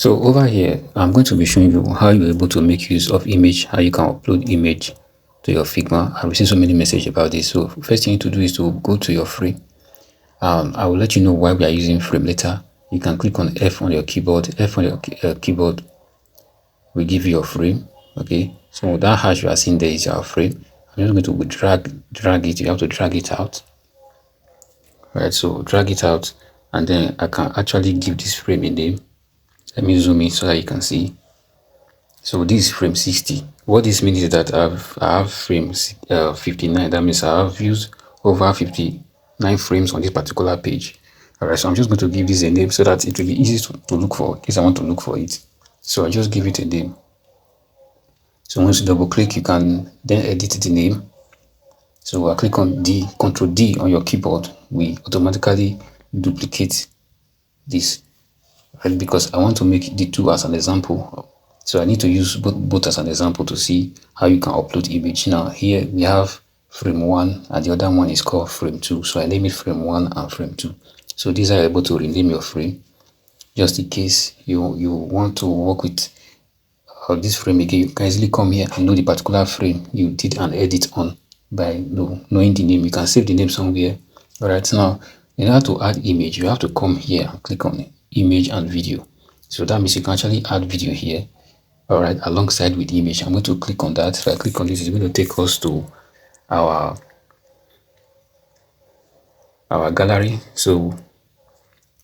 So over here, I'm going to be showing you how you're able to make use of image, how you can upload image to your Figma. I received so many messages about this. So first thing you need to do is to go to your frame. I will let you know why we are using frame later. You can click on F on your keyboard. F on your keyboard will give you your frame. Okay. So that hash you are seeing there is our frame. I'm just going to drag it. You have to drag it out. Right. So drag it out, and then I can actually give this frame a name. Let me zoom in so that you can see. So this is frame 60. What this means is that I have frame 59. That means I have used over 59 frames on this particular page. Alright, so I'm just going to give this a name so that it will be easy to look for in case I want to look for it. So I just give it a name. So once you double click, you can then edit the name. So I click on D, Ctrl D on your keyboard. We automatically duplicate this, right? Because I want to make the two as an example. So I need to use both as an example to see how you can upload image. Now here we have frame 1 and the other one is called frame 2. So I name it frame 1 and frame 2. So these are able to rename your frame just in case you want to work with this frame again. You can easily come here and know the particular frame you did an edit on by knowing the name. You can save the name somewhere. All right, now in order to add image, you have to come here and click on image and video. So that means you can actually add video here, all right, alongside with the image. I'm going to click on that. If I click on this, it's going to take us to our gallery. So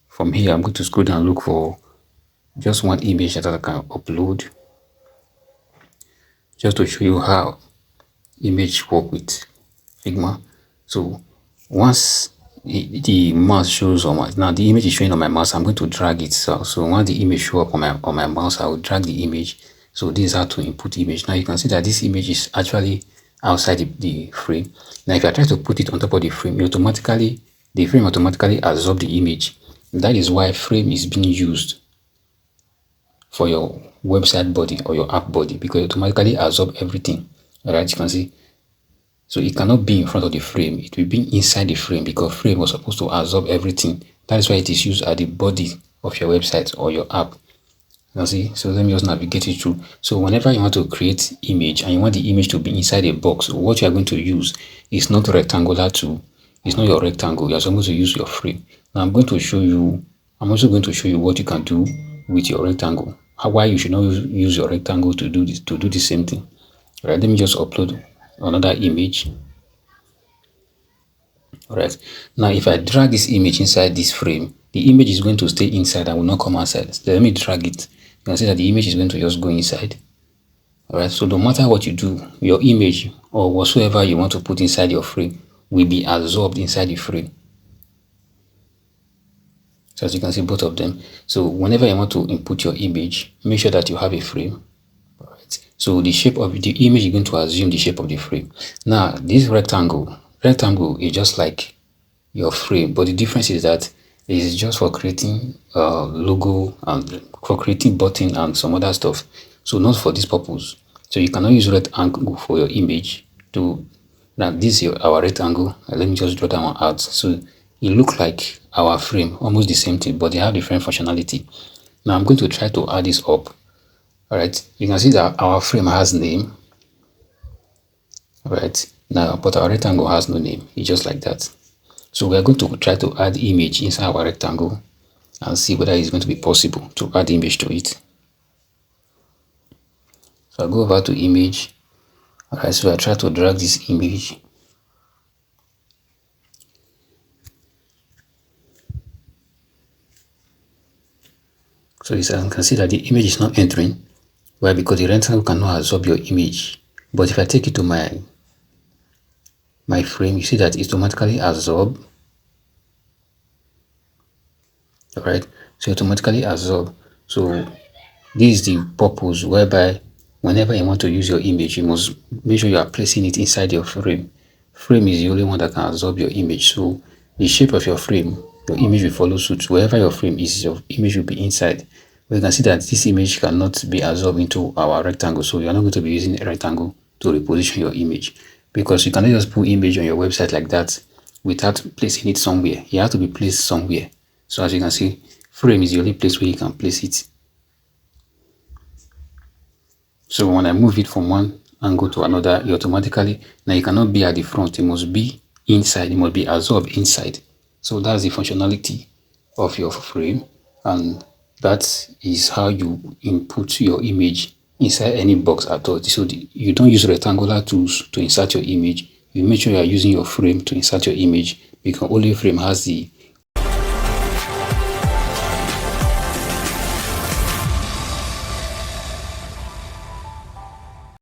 from here, I'm going to scroll down and look for just one image that I can upload, just to show you how image work with Figma. So once the mouse shows on my, now the image is showing on my mouse, I'm going to drag it. So once the image show up on my mouse, I will drag the image. So this is how to input image. Now you can see that this image is actually outside the frame. Now if I try to put it on top of the frame, the frame automatically absorb the image. That is why frame is being used for your website body or your app body, because it automatically absorb everything. All right, you can see. So it cannot be in front of the frame. It will be inside the frame because frame was supposed to absorb everything. That is why it is used at the body of your website or your app. You see, so let me just navigate it through. So whenever you want to create image and you want the image to be inside a box, what you are going to use is not rectangular tool. It's not your rectangle. You are supposed to use your frame. Now I'm going to show you. I'm also going to show you what you can do with your rectangle. Why you should not use your rectangle to do this, to do the same thing. All right, let me just upload another image. All right, now if I drag this image inside this frame, the image is going to stay inside and will not come outside. So let me drag it. You can see that the image is going to just go inside. All right, so no matter what you do, your image or whatsoever you want to put inside your frame will be absorbed inside the frame. So as you can see, both of them. So whenever you want to input your image, make sure that you have a frame. All right, so the shape of the image is going to assume the shape of the frame. Now this rectangle is just like your frame, but the difference is that it is just for creating logo and for creating button and some other stuff. So not for this purpose. So you cannot use rectangle for your image to. Now this is our rectangle. Let me just draw that one out. So it looks like our frame, almost the same thing, but they have different functionality. Now I'm going to try to add this up. All right, you can see that our frame has name. All right, now but our rectangle has no name. It's just like that. So we are going to try to add image inside our rectangle and see whether it's going to be possible to add image to it. So I go over to image. All right, so I try to drag this image. So as you can see that the image is not entering. Why? Because the rectangle cannot absorb your image. But if I take it to my frame, you see that it's automatically absorb. All right, so automatically absorb. So this is the purpose whereby whenever you want to use your image, you must make sure you are placing it inside your frame. Frame is the only one that can absorb your image. So the shape of your frame, your image will follow suit. Wherever your frame is, your image will be inside. But you can see that this image cannot be absorbed into our rectangle. So you are not going to be using a rectangle to reposition your image, because you cannot just put image on your website like that without placing it somewhere. You have to be placed somewhere. So as you can see, frame is the only place where you can place it. So when I move it from one angle to another, it automatically, now it cannot be at the front, it must be inside, it must be absorbed inside. So that's the functionality of your frame, and that is how you input your image inside any box at all. So you don't use rectangular tools to insert your image. You make sure you are using your frame to insert your image, because only frame has the